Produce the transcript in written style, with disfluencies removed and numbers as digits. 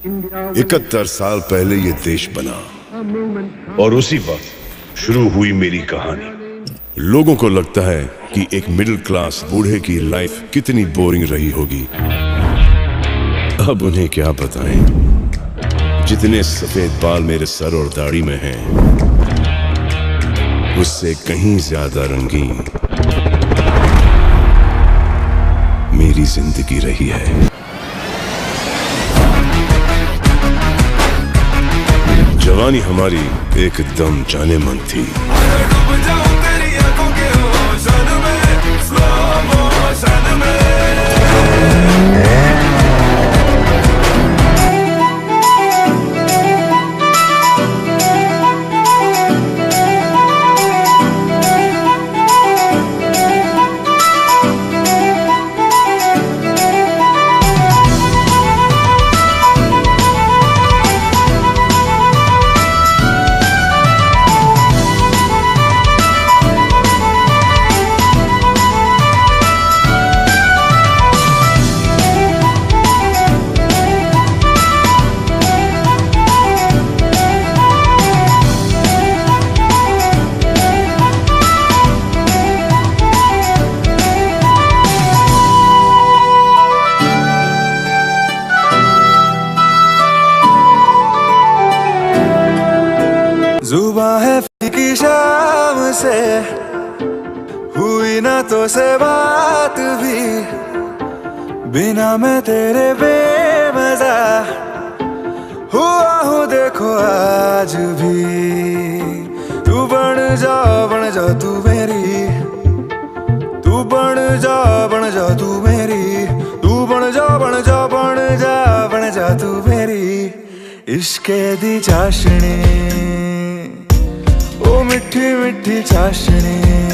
71 साल पहले ये देश बना और उसी वक्त शुरू हुई मेरी कहानी। लोगों को लगता है कि एक मिडिल क्लास बूढ़े की लाइफ कितनी बोरिंग रही होगी। अब उन्हें क्या बताएं, जितने सफेद बाल मेरे सर और दाढ़ी में हैं, उससे कहीं ज्यादा रंगीन मेरी जिंदगी रही है। जवानी हमारी एकदम जाने मन थी। जुबां है फीकी शाम से, हुई ना तो से बात भी, बिना मैं तेरे बेमजा हुआ हूँ देखो आज भी। तू बन जा तू मेरी, तू बन जा तू मेरी, तू बन जा तू मेरी। इश्के दी चाशनी, ओ मिठी मिठी चाशनी।